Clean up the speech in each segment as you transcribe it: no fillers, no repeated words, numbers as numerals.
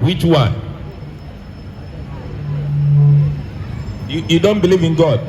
Which one? You don't believe in God.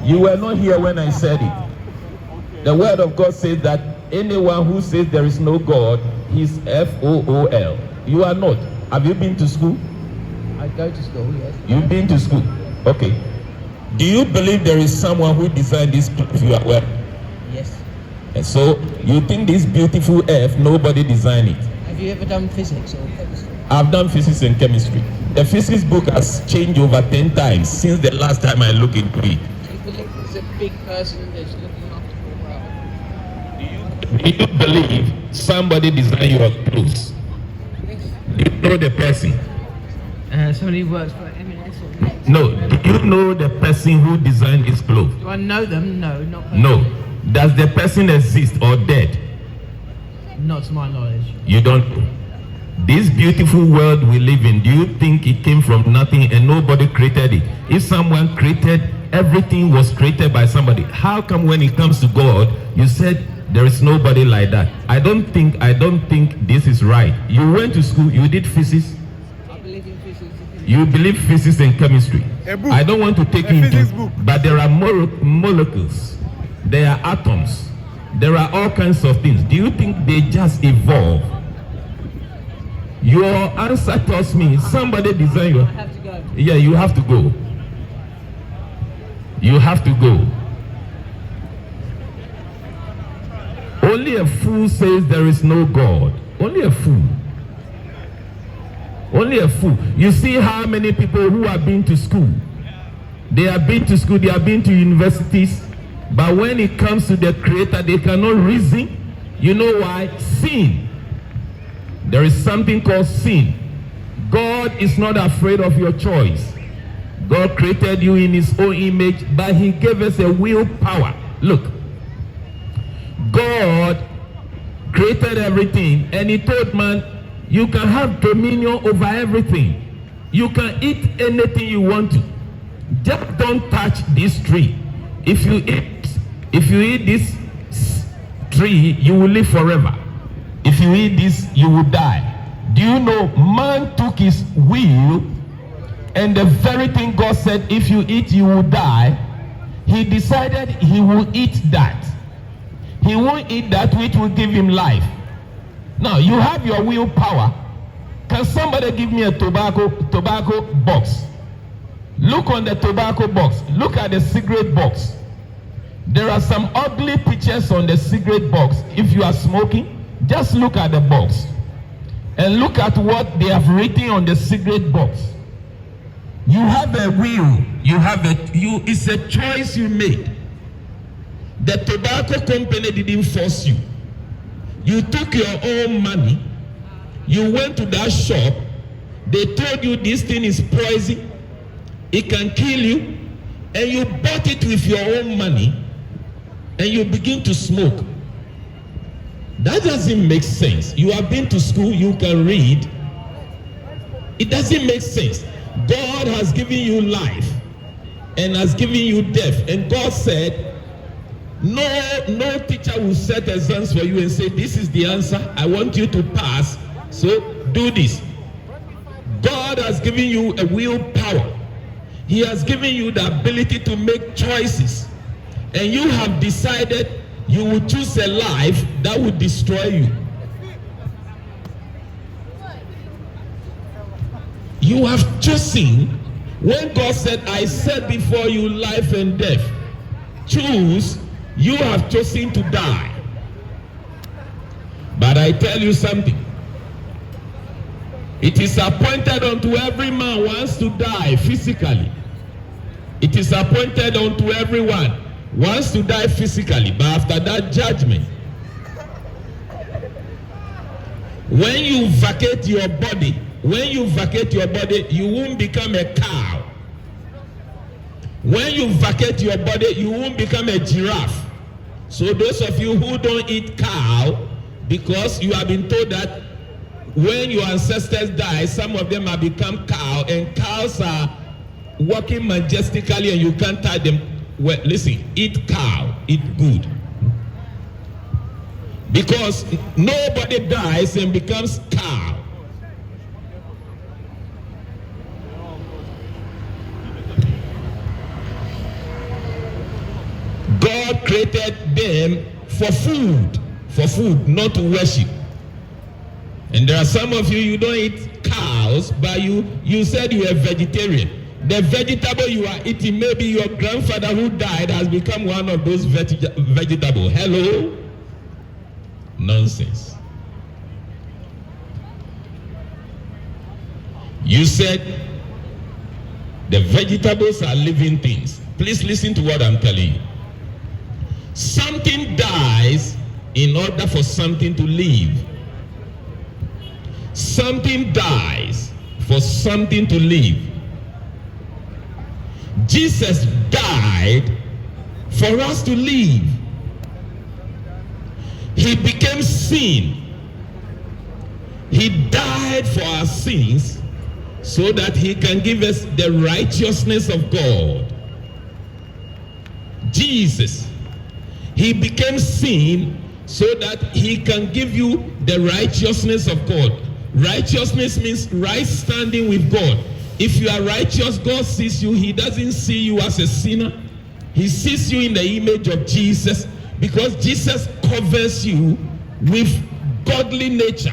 You were not here when I said it. The word of God says that anyone who says there is no God, he's F-O-O-L. You are not. Have you been to school? I go to school, yes. You've been to school? Okay. Do you believe there is someone who designed this if you are well? Yes. And so you think this beautiful earth, nobody designed it? Have you ever done physics or chemistry? I've done physics and chemistry. The physics book has changed over 10 times since the last time I looked into it. Do you believe there's a big person that's looking after the world? Do you believe somebody designed your clothes? Do you know the person? Somebody who works for M&S or Next. No. Do you know the person who designed his clothes? Do I know them? No, not personally. No. Does the person exist or dead? Not to my knowledge. You don't know. This beautiful world we live in, do you think it came from nothing and nobody created it? If someone created, everything was created by somebody. How come when it comes to God, you said there is nobody like that? I don't think this is right. You went to school, you did physics. I believe in physics. You believe physics and chemistry. I don't want to take you into, but there are molecules, there are atoms, there are all kinds of things. Do you think they just evolve? Your answer tells me somebody designed you. I have to go. Yeah, you have to go. You have to go. Only a fool says there is no God. Only a fool. Only a fool. You see how many people who have been to school, they have been to school, they have been to universities, but when it comes to the Creator, they cannot reason. You know why? Sin. There is something called sin. God is not afraid of your choice. God created you in his own image, but he gave us a willpower. Look, God created everything and he told man, you can have dominion over everything. You can eat anything you want to. Just don't touch this tree. If you eat this tree, you will live forever. If you eat this, you will die. Do you know man took his will and the very thing God said, if you eat, you will die, he decided he will eat that. He won't eat that which will give him life. Now, you have your willpower. Can somebody give me a tobacco box? Look on the tobacco box. Look at the cigarette box. There are some ugly pictures on the cigarette box. If you are smoking, just look at the box and look at what they have written on the cigarette box. You have a will. It's a choice you made. The tobacco company didn't force you. You took your own money. You went to that shop. They told you this thing is poison. It can kill you. And you bought it with your own money. And you begin to smoke. That doesn't make sense. You have been to school, you can read. It doesn't make sense. God has given you life and has given you death. And God said, no teacher will set exams for you and say, this is the answer. I want you to pass. So do this. God has given you a willpower. He has given you the ability to make choices. And you have decided you will choose a life that will destroy you. You have chosen. When God said, I set before you life and death, choose. You have chosen to die. But I tell you something. It is appointed unto every man wants to die physically. It is appointed unto everyone wants to die physically, but after that, judgment. When you vacate your body, you won't become a cow. When you vacate your body, you won't become a giraffe. So those of you who don't eat cow, because you have been told that when your ancestors die, some of them have become cow, and cows are walking majestically and you can't tie them. Well, listen, eat cow, eat good. Because nobody dies and becomes cow. God created them for food, not to worship. And there are some of you, you don't eat cows, but you said you are vegetarian. The vegetable you are eating, maybe your grandfather who died has become one of those vegetables. Hello? Nonsense. You said the vegetables are living things. Please listen to what I'm telling you. Something dies in order for something to live. Something dies for something to live. Jesus died for us to live. He became sin. He died for our sins so that he can give us the righteousness of God. Jesus, he became sin so that he can give you the righteousness of God. Righteousness means right standing with God. If you are righteous, God sees you. He doesn't see you as a sinner. He sees you in the image of Jesus, because Jesus covers you with godly nature.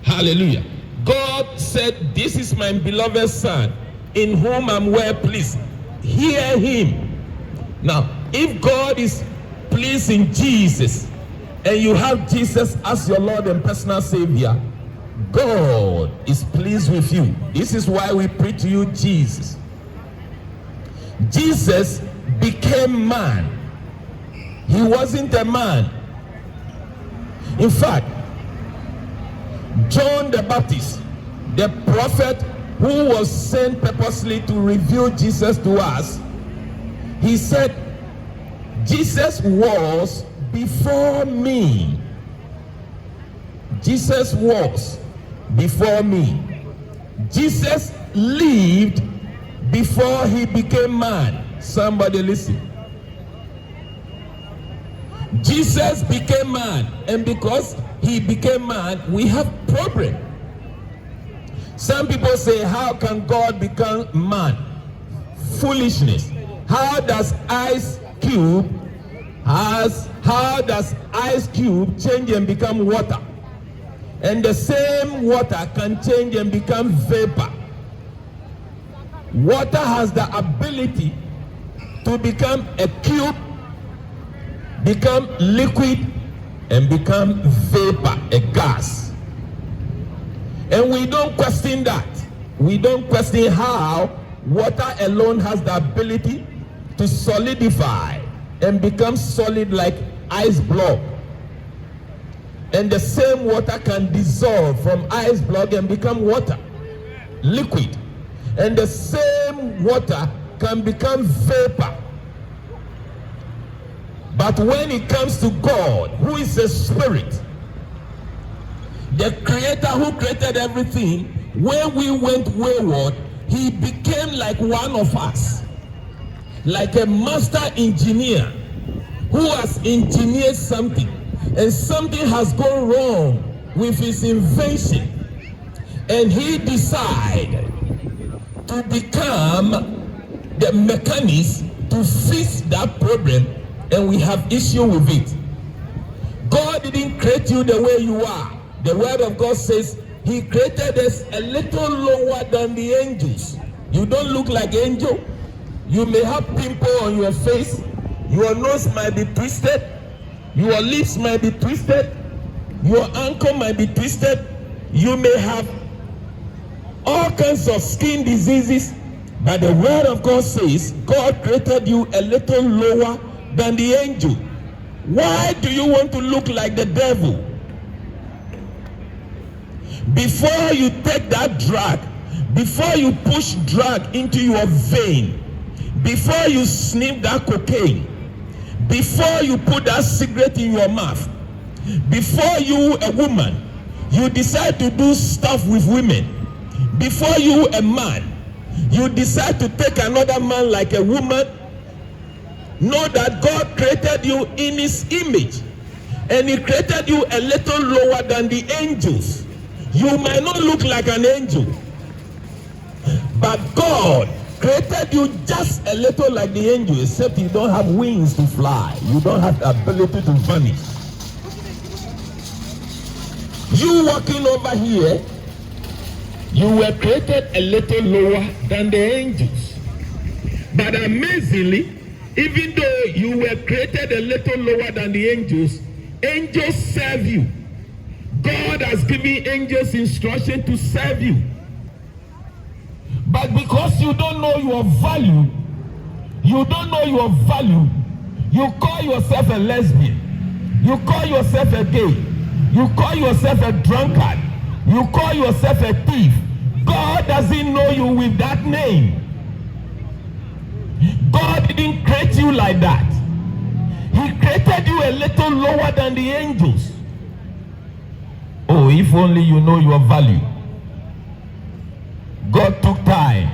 Hallelujah. God said, "This is my beloved Son, in whom I'm well pleased. Hear him." Now, if God is pleased in Jesus, and you have Jesus as your Lord and personal Savior, God is pleased with you. This is why we preach to you Jesus. Jesus became man. He wasn't a man. In fact, John the Baptist, the prophet who was sent purposely to reveal Jesus to us, he said, Jesus was before me. Jesus was before me. Jesus lived before he became man. Somebody listen. Jesus became man, and because he became man, we have problem. Some people say, how can God become man? Foolishness. How does ice cube change and become water? And the same water can change and become vapor. Water has the ability to become a cube, become liquid, and become vapor, a gas. And we don't question that. We don't question how water alone has the ability to solidify and become solid like ice block. And the same water can dissolve from ice block and become water, liquid. And the same water can become vapor. But when it comes to God, who is a spirit, the creator who created everything, when we went wayward, he became like one of us, like a master engineer who has engineered something, and something has gone wrong with his invention, and he decided to become the mechanics to fix that problem, and we have issue with it. God didn't create you the way you are. The word of God says he created us a little lower than the angels. You don't look like angel. You may have pimple on your face. Your nose might be twisted. Your lips might be twisted. Your ankle might be twisted. You may have all kinds of skin diseases. But the word of God says God created you a little lower than the angel. Why do you want to look like the devil? Before you take that drug, before you push drug into your vein, before you sniff that cocaine, before you put that cigarette in your mouth, before you, a woman, you decide to do stuff with women, before you, a man, you decide to take another man like a woman, know that God created you in his image, and he created you a little lower than the angels. You might not look like an angel, but God created you just a little like the angel, except you don't have wings to fly. You don't have the ability to vanish. You walking over here, you were created a little lower than the angels. But amazingly, even though you were created a little lower than the angels, angels serve you. God has given angels instruction to serve you. But because you don't know your value, you call yourself a lesbian, you call yourself a gay, you call yourself a drunkard, you call yourself a thief. God doesn't know you with that name. God didn't create you like that. He created you a little lower than the angels. Oh, if only you know your value. God took time.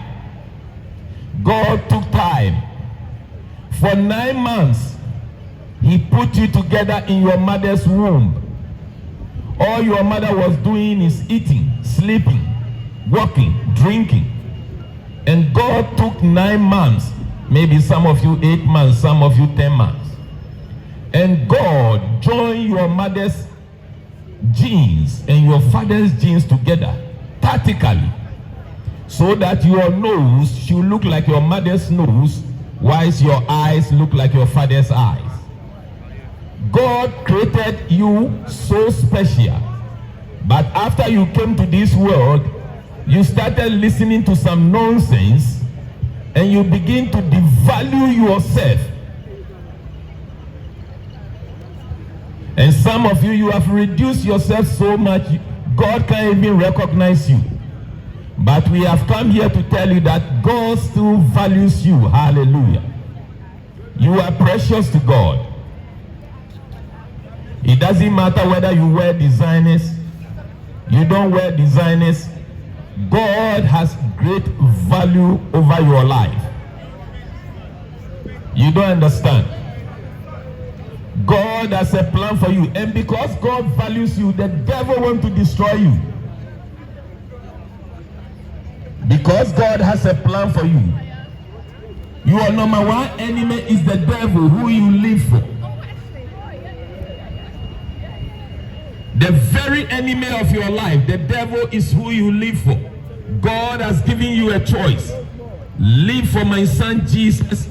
God took time. For 9 months, He put you together in your mother's womb. All your mother was doing is eating, sleeping, walking, drinking. And God took 9 months, maybe some of you 8 months, some of you 10 months. And God joined your mother's genes and your father's genes together, tactically, so that your nose should look like your mother's nose, whilst your eyes look like your father's eyes. God created you so special. But after you came to this world, you started listening to some nonsense and you begin to devalue yourself. And some of you, you have reduced yourself so much, God can't even recognize you. But we have come here to tell you that God still values you. Hallelujah. You are precious to God. It doesn't matter whether you wear designers, you don't wear designers. God has great value over your life. You don't understand. God has a plan for you. And because God values you, the devil wants to destroy you. Because God has a plan for you. Your number one enemy is the devil, who you live for. The very enemy of your life, the devil, is who you live for. God has given you a choice. Live for my son Jesus,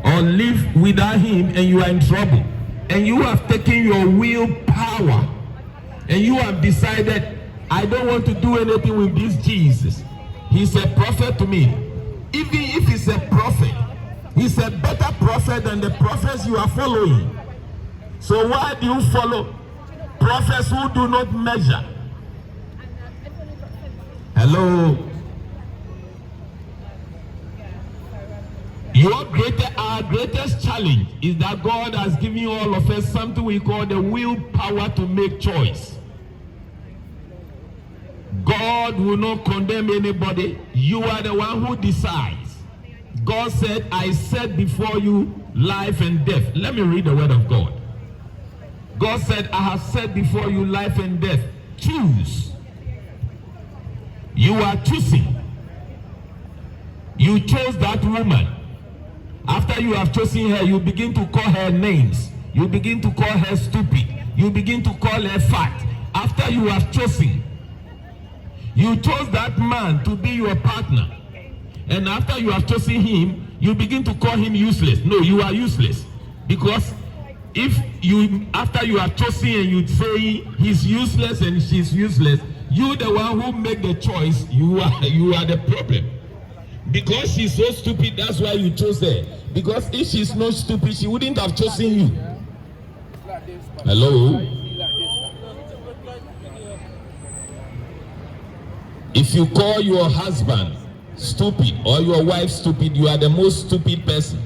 or live without him, and you are in trouble. And you have taken your willpower and you have decided, I don't want to do anything with this Jesus. He's a prophet to me. Even if he's a prophet, he's a better prophet than the prophets you are following. So why do you follow prophets who do not measure? Hello? Our greatest challenge is that God has given all of us something we call the willpower to make choice. God will not condemn anybody. You are the one who decides. God said, I set before you life and death. Let me read the word of God. God said, I have set before you life and death. Choose. You are choosing. You chose that woman. After you have chosen her, you begin to call her names. You begin to call her stupid. You begin to call her fat. After you have chosen, you chose that man to be your partner. And after you have chosen him, you begin to call him useless. No, you are useless. Because if you, after you have chosen and you say he's useless and she's useless, you the one who make the choice, you are the problem. Because she's so stupid, that's why you chose her. Because if she's not stupid, she wouldn't have chosen you. Hello? If you call your husband stupid or your wife stupid, you are the most stupid person.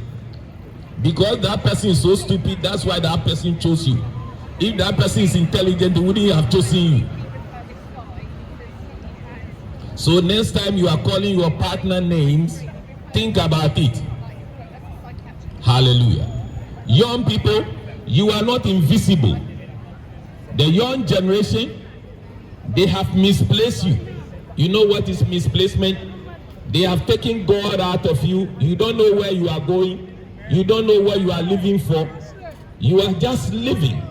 Because that person is so stupid, that's why that person chose you. If that person is intelligent, they wouldn't have chosen you. So next time you are calling your partner names, think about it. Hallelujah. Young people, you are not invisible. The young generation, they have misplaced you. You know what is misplacement? They have taken God out of you. You don't know where you are going. You don't know what you are living for. You are just living.